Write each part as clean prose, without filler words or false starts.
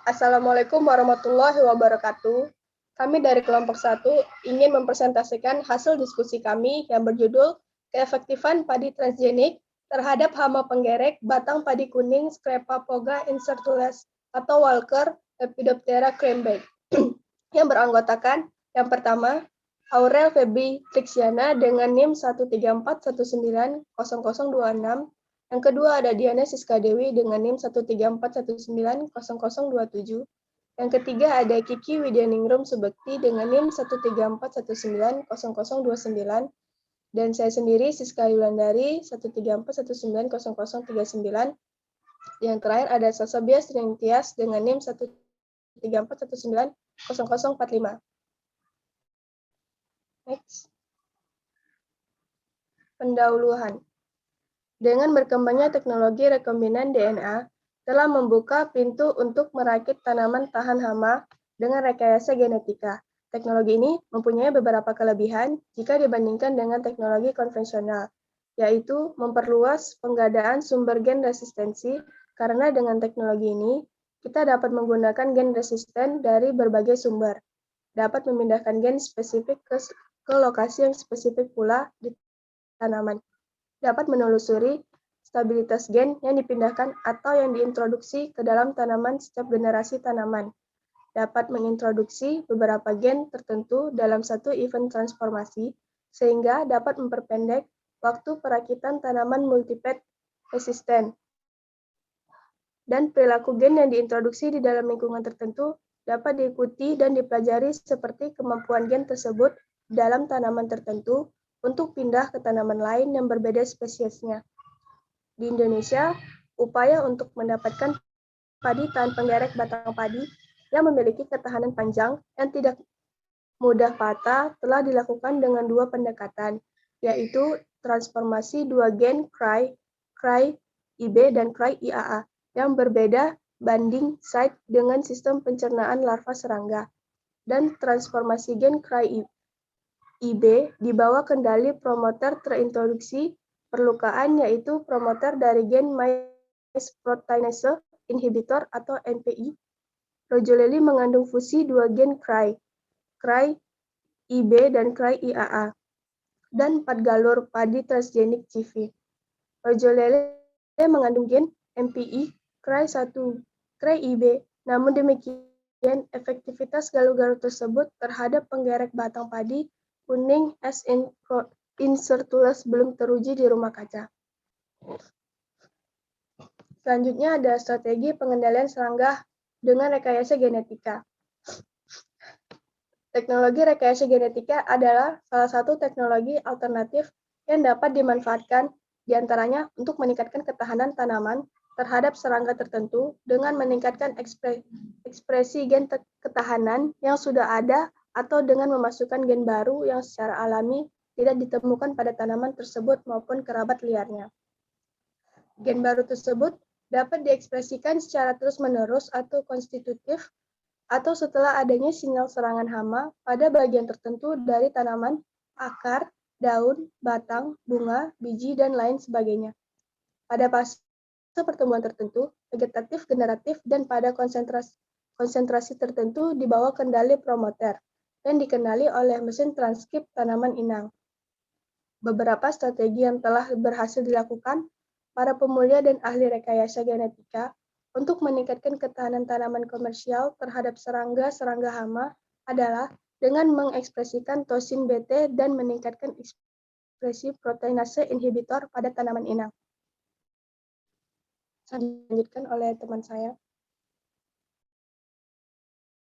Assalamualaikum warahmatullahi wabarakatuh. Kami dari kelompok 1 ingin mempresentasikan hasil diskusi kami yang berjudul Keefektifan Padi Transgenik terhadap hama penggerek batang padi kuning Scleropoga incertules atau Walker Lepidoptera cranberry yang beranggotakan yang pertama Aurel Febri Trixiana dengan NIM 134190026. Yang kedua ada Diana Siska Dewi dengan NIM 134190027. Yang ketiga ada Kiki Widyaningrum Subekti dengan NIM 134190029. Dan saya sendiri Siska Yulandari 134190039. Yang terakhir ada Sasabia Srintias dengan NIM 134190045. Next. Pendahuluan. Dengan berkembangnya teknologi rekombinan DNA, telah membuka pintu untuk merakit tanaman tahan hama dengan rekayasa genetika. Teknologi ini mempunyai beberapa kelebihan jika dibandingkan dengan teknologi konvensional, yaitu memperluas penggadaan sumber gen resistensi, karena dengan teknologi ini, kita dapat menggunakan gen resisten dari berbagai sumber, dapat memindahkan gen spesifik ke lokasi yang spesifik pula di tanaman, dapat menelusuri stabilitas gen yang dipindahkan atau yang diintroduksi ke dalam tanaman setiap generasi tanaman, dapat mengintroduksi beberapa gen tertentu dalam satu event transformasi, sehingga dapat memperpendek waktu perakitan tanaman multipet resisten. Dan perilaku gen yang diintroduksi di dalam lingkungan tertentu dapat diikuti dan dipelajari seperti kemampuan gen tersebut dalam tanaman tertentu untuk pindah ke tanaman lain yang berbeda spesiesnya. Di Indonesia, upaya untuk mendapatkan padi tahan penggerek batang padi yang memiliki ketahanan panjang yang tidak mudah patah telah dilakukan dengan dua pendekatan, yaitu transformasi dua gen CRY-IB dan CRY-IAA yang berbeda banding site dengan sistem pencernaan larva serangga, dan transformasi gen CRY-IB di bawah kendali promoter terintroduksi perlukaan, yaitu promoter dari gen maize proteinase inhibitor atau MPI. Rojoleli mengandung fusi dua gen CRY-IB dan CRY-IAA, dan 4 galur padi transgenik CV. Rojoleli mengandung gen MPI, CRY1, CRY-IB, namun demikian efektivitas galur-galur tersebut terhadap penggerek batang padi kuning S. incertules belum teruji di rumah kaca. Selanjutnya ada strategi pengendalian serangga dengan rekayasa genetika. Teknologi rekayasa genetika adalah salah satu teknologi alternatif yang dapat dimanfaatkan diantaranya untuk meningkatkan ketahanan tanaman terhadap serangga tertentu dengan meningkatkan ekspresi gen ketahanan yang sudah ada atau dengan memasukkan gen baru yang secara alami tidak ditemukan pada tanaman tersebut maupun kerabat liarnya. Gen baru tersebut dapat diekspresikan secara terus-menerus atau konstitutif atau setelah adanya sinyal serangan hama pada bagian tertentu dari tanaman, akar, daun, batang, bunga, biji, dan lain sebagainya. Pada fase pertumbuhan tertentu, vegetatif, generatif, dan pada konsentrasi tertentu di bawah kendali promoter, dan dikenali oleh mesin transkrip tanaman inang. Beberapa strategi yang telah berhasil dilakukan para pemulia dan ahli rekayasa genetika untuk meningkatkan ketahanan tanaman komersial terhadap serangga hama adalah dengan mengekspresikan tosin BT dan meningkatkan ekspresi proteinase inhibitor pada tanaman inang. Dilanjutkan oleh teman saya.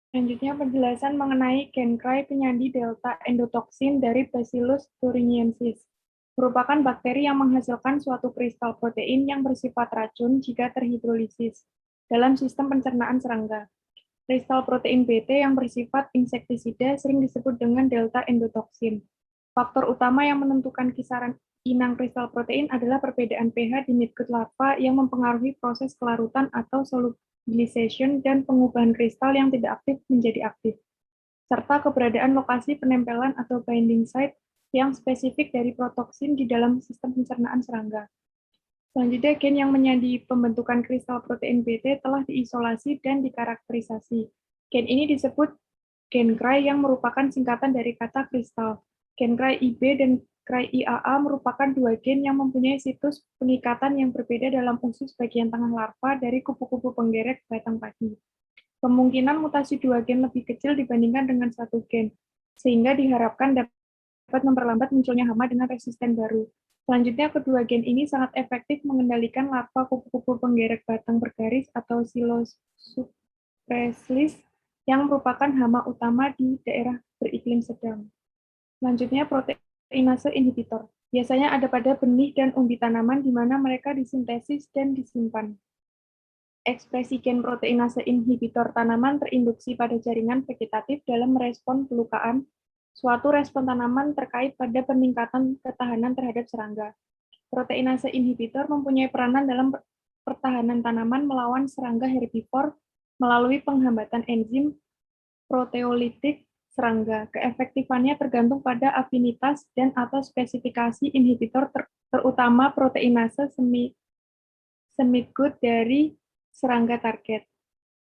Selanjutnya penjelasan mengenai gen CRY penyandi delta endotoksin dari Bacillus thuringiensis, merupakan bakteri yang menghasilkan suatu kristal protein yang bersifat racun jika terhidrolisis dalam sistem pencernaan serangga. Kristal protein BT yang bersifat insektisida sering disebut dengan delta endotoksin. Faktor utama yang menentukan kisaran inang kristal protein adalah perbedaan pH di midgut larva yang mempengaruhi proses kelarutan atau solubilization dan pengubahan kristal yang tidak aktif menjadi aktif, serta keberadaan lokasi penempelan atau binding site yang spesifik dari protoksin di dalam sistem pencernaan serangga. Selanjutnya, gen yang menyandi pembentukan kristal protein BT telah diisolasi dan dikarakterisasi. Gen ini disebut gen CRY yang merupakan singkatan dari kata kristal. Gen CRY-IB dan CRY-IAA merupakan dua gen yang mempunyai situs pengikatan yang berbeda dalam usus bagian tengah larva dari kupu-kupu penggerek batang padi. Kemungkinan mutasi dua gen lebih kecil dibandingkan dengan satu gen, sehingga diharapkan dapat memperlambat munculnya hama dengan resisten baru. Selanjutnya, kedua gen ini sangat efektif mengendalikan larva kupu-kupu penggerek batang bergaris atau Psilocypres yang merupakan hama utama di daerah beriklim sedang. Selanjutnya, proteinase inhibitor. Biasanya ada pada benih dan umbi tanaman di mana mereka disintesis dan disimpan. Ekspresi gen proteinase inhibitor tanaman terinduksi pada jaringan vegetatif dalam merespon pelukaan, suatu respon tanaman terkait pada peningkatan ketahanan terhadap serangga. Proteinase inhibitor mempunyai peranan dalam pertahanan tanaman melawan serangga herbivor melalui penghambatan enzim proteolitik serangga. Keefektifannya tergantung pada afinitas dan atau spesifikasi inhibitor terutama proteinase semi-good dari serangga target.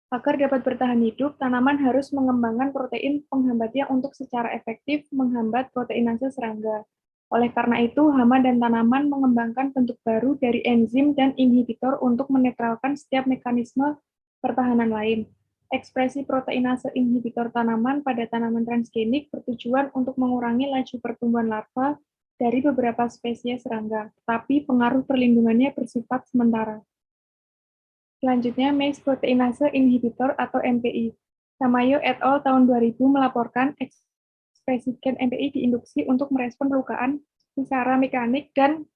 Agar dapat bertahan hidup, tanaman harus mengembangkan protein penghambatnya untuk secara efektif menghambat proteinase serangga. Oleh karena itu, hama dan tanaman mengembangkan bentuk baru dari enzim dan inhibitor untuk menetralkan setiap mekanisme pertahanan lain. Ekspresi proteinase inhibitor tanaman pada tanaman transgenik bertujuan untuk mengurangi laju pertumbuhan larva dari beberapa spesies serangga, tapi pengaruh perlindungannya bersifat sementara. Selanjutnya, maize proteinase inhibitor atau MPI. Tamayo et al. Tahun 2000 melaporkan ekspresi gen MPI diinduksi untuk merespon pelukaan secara mekanik dan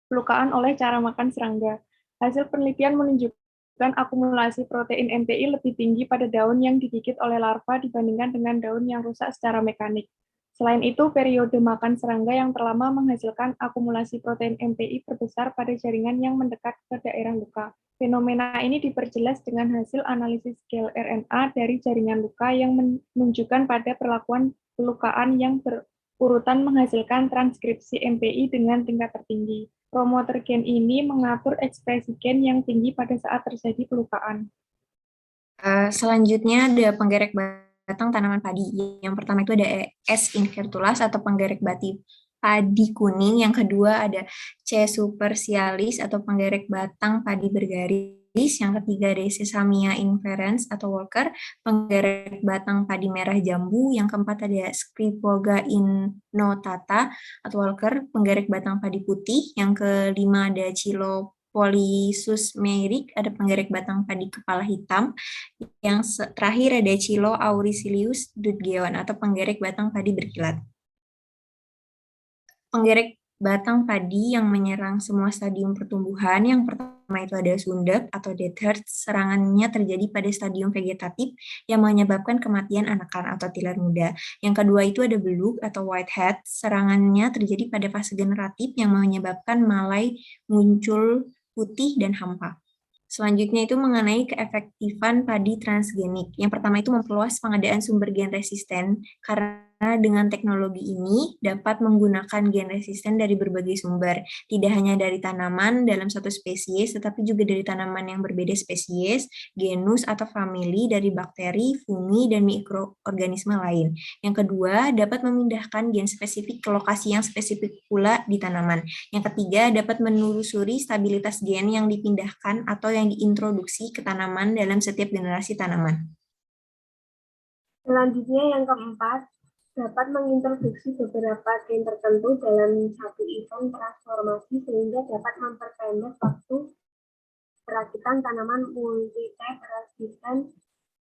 pelukaan oleh cara makan serangga. Hasil penelitian menunjukkan akumulasi protein MPI lebih tinggi pada daun yang digigit oleh larva dibandingkan dengan daun yang rusak secara mekanik. Selain itu, periode makan serangga yang terlama menghasilkan akumulasi protein MPI terbesar pada jaringan yang mendekat ke daerah luka. Fenomena ini diperjelas dengan hasil analisis gel RNA dari jaringan luka yang menunjukkan pada perlakuan pelukaan yang berurutan menghasilkan transkripsi MPI dengan tingkat tertinggi. Promoter gen ini mengatur ekspresi gen yang tinggi pada saat terjadi pelukaan. Selanjutnya ada penggerek batang tanaman padi. Yang pertama itu ada S. invertulas atau penggerek padi kuning. Yang kedua ada C. supercialis atau penggerek batang padi bergaris. Yang ketiga ada Sesamia inferens atau Walker, penggerek batang padi merah jambu. Yang keempat ada Scripoga innotata atau Walker, penggerek batang padi putih. Yang kelima ada Polysus meyrick, ada penggerek batang padi kepala hitam. Yang terakhir ada Chilo auricilius Dudgeon atau penggerek batang padi berkilat. Penggerek batang padi yang menyerang semua stadium pertumbuhan. Yang pertama itu ada sundep atau death. Serangannya terjadi pada stadium vegetatif yang menyebabkan kematian anakan atau tilar muda. Yang kedua itu ada beluk atau whitehead. Serangannya terjadi pada fase generatif yang menyebabkan malai muncul putih dan hampa. Selanjutnya itu mengenai keefektifan padi transgenik. Yang pertama itu memperluas pengadaan sumber gen resisten, karena dengan teknologi ini dapat menggunakan gen resisten dari berbagai sumber, tidak hanya dari tanaman dalam satu spesies, tetapi juga dari tanaman yang berbeda spesies, genus atau famili, dari bakteri, fungi, dan mikroorganisme lain. Yang kedua, dapat memindahkan gen spesifik ke lokasi yang spesifik pula di tanaman. Yang ketiga, dapat menelusuri stabilitas gen yang dipindahkan atau yang diintroduksi ke tanaman dalam setiap generasi tanaman. Selanjutnya yang keempat, dapat mengintroduksi beberapa gen tertentu dalam satu event transformasi sehingga dapat memperpendek waktu perakitan tanaman multi-type resistant.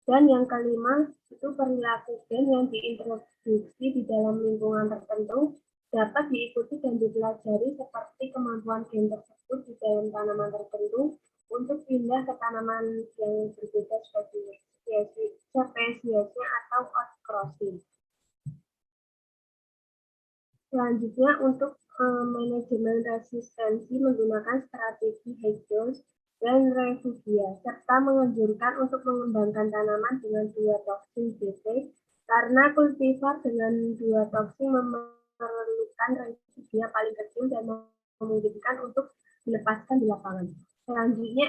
Dan yang kelima, itu perilaku gen yang diintroduksi di dalam lingkungan tertentu dapat diikuti dan dipelajari seperti kemampuan gen tersebut di dalam tanaman tertentu untuk pindah ke tanaman yang berbeda spesiesnya atau outcrossing. Selanjutnya untuk manajemen resistensi menggunakan strategi Hedgehogs dan refugia, serta menganjurkan untuk mengembangkan tanaman dengan 2 toksin BT, karena kultivar dengan 2 toksin memerlukan refugia paling kecil dan memungkinkan untuk dilepaskan di lapangan. Selanjutnya,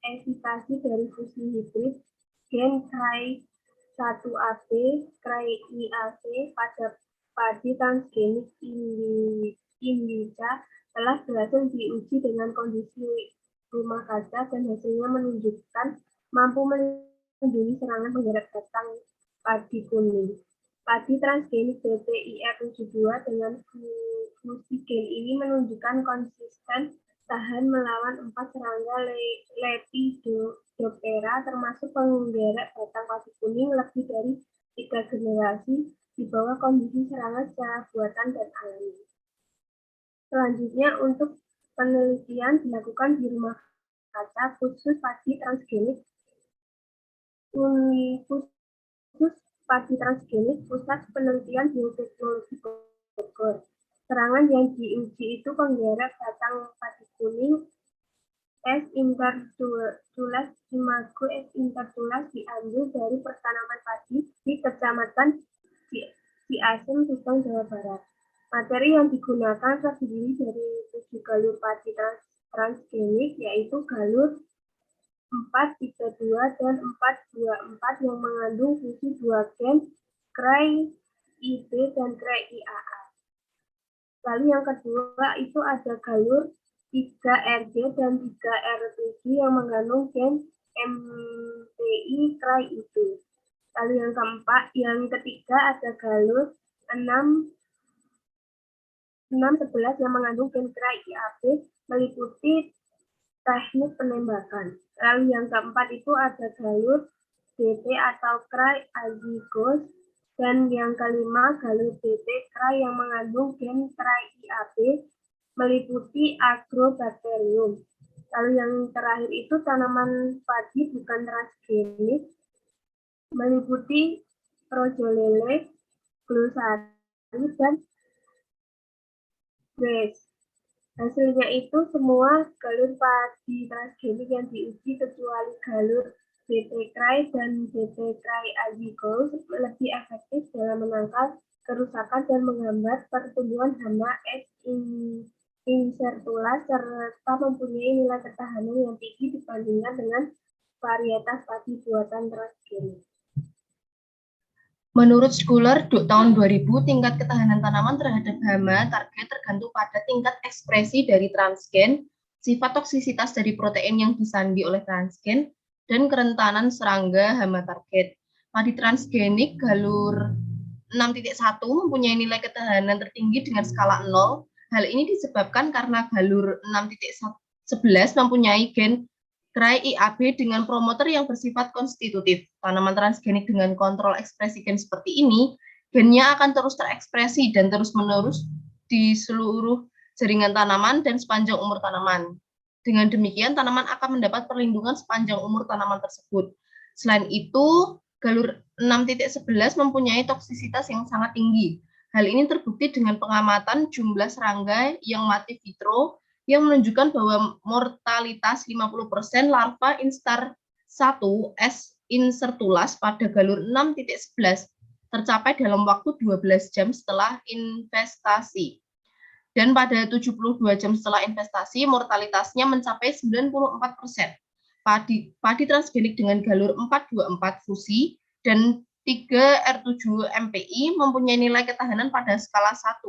efikasi dari fusi hibrid gen CRY1AB, CRY-IAC pada padi transgenik indica telah berhasil diuji dengan kondisi rumah kaca dan hasilnya menunjukkan mampu melindungi serangan penggeret batang padi kuning. Padi transgenik BTIR72 dengan fusi gen ini menunjukkan konsisten tahan melawan 4 serangga Lepidoptera termasuk penggeret batang padi kuning lebih dari 3 generasi di bawah kondisi serangan secara buatan dan alami. Selanjutnya, untuk penelitian dilakukan di rumah kaca khusus padi transgenik Pusat Penelitian Bioteknologi Bogor. Serangan yang diuji itu penggeret batang padi kuning S. intertulas imago S. intertulas diambil dari pertanaman padi di Kecamatan Ciasem, Subang, Jawa Barat. Materi yang digunakan terdiri dari 7 galur padi transgenik, yaitu galur 432 dan 424 yang mengandung fusi 2 gen CRY-IB dan CRY-IAA. Lalu yang kedua itu ada galur 3RG dan 3R7 yang mengandung gen MPI CRY-IB. Lalu yang ketiga ada galur 611 yang mengandung gen CRY-IAB meliputi teknik penembakan. Lalu yang keempat itu ada galur DT atau CRY-azygos dan yang kelima galur DT CRY yang mengandung gen CRY-IAB meliputi Agrobacterium. Lalu yang terakhir itu tanaman padi bukan transgenik meliputi Rojolele, Glosari, dan Grace. Hasilnya itu semua galur padi transgenik yang diuji kecuali galur DT CRY dan DT CRY-azygos lebih efektif dalam menangkal kerusakan dan menghambat pertumbuhan hama S. incertula serta mempunyai nilai ketahanan yang tinggi dibandingkan dengan varietas padi buatan transgenik. Menurut Schuler, tahun 2000, tingkat ketahanan tanaman terhadap hama target tergantung pada tingkat ekspresi dari transgen, sifat toksisitas dari protein yang disandi oleh transgen, dan kerentanan serangga hama target. Padi transgenik galur 6.1 mempunyai nilai ketahanan tertinggi dengan skala 0. Hal ini disebabkan karena galur 6.11 mempunyai gen CRY-IAB dengan promoter yang bersifat konstitutif. Tanaman transgenik dengan kontrol ekspresi gen seperti ini, gennya akan terus terekspresi dan terus-menerus di seluruh jaringan tanaman dan sepanjang umur tanaman. Dengan demikian, tanaman akan mendapat perlindungan sepanjang umur tanaman tersebut. Selain itu, galur 6.11 mempunyai toksisitas yang sangat tinggi. Hal ini terbukti dengan pengamatan jumlah serangga yang mati vitro yang menunjukkan bahwa mortalitas 50% larva instar 1 S. incertulas pada galur 6.11 tercapai dalam waktu 12 jam setelah investasi. Dan pada 72 jam setelah investasi, mortalitasnya mencapai 94%. Padi transgenik dengan galur 424 fusi dan 3R7 MPI mempunyai nilai ketahanan pada skala 1.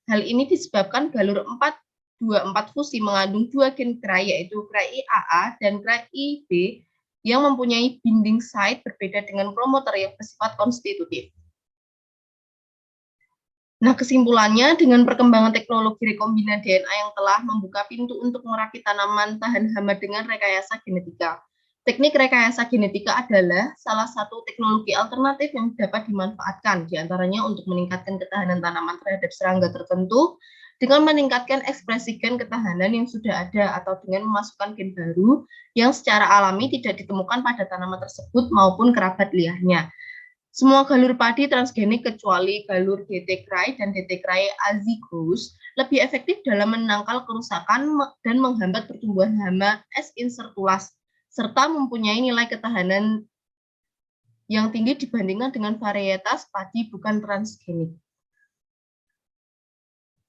Hal ini disebabkan galur 424 fusi mengandung 2 gen CRY, yaitu CRY-IAA dan CRY-IB yang mempunyai binding site berbeda dengan promoter yang bersifat konstitutif. Nah, kesimpulannya, dengan perkembangan teknologi rekombinan DNA yang telah membuka pintu untuk merakit tanaman tahan hama dengan rekayasa genetika. Teknik rekayasa genetika adalah salah satu teknologi alternatif yang dapat dimanfaatkan, diantaranya untuk meningkatkan ketahanan tanaman terhadap serangga tertentu, dengan meningkatkan ekspresi gen ketahanan yang sudah ada atau dengan memasukkan gen baru yang secara alami tidak ditemukan pada tanaman tersebut maupun kerabat liarnya. Semua galur padi transgenik kecuali galur DT CRY dan DT CRY-azygos lebih efektif dalam menangkal kerusakan dan menghambat pertumbuhan hama S. incertulas serta mempunyai nilai ketahanan yang tinggi dibandingkan dengan varietas padi bukan transgenik.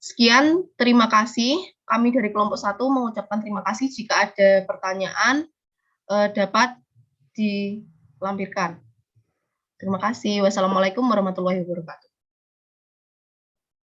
Sekian, terima kasih. Kami dari kelompok 1 mengucapkan terima kasih. Jika ada pertanyaan, dapat dilampirkan. Terima kasih. Wassalamualaikum warahmatullahi wabarakatuh.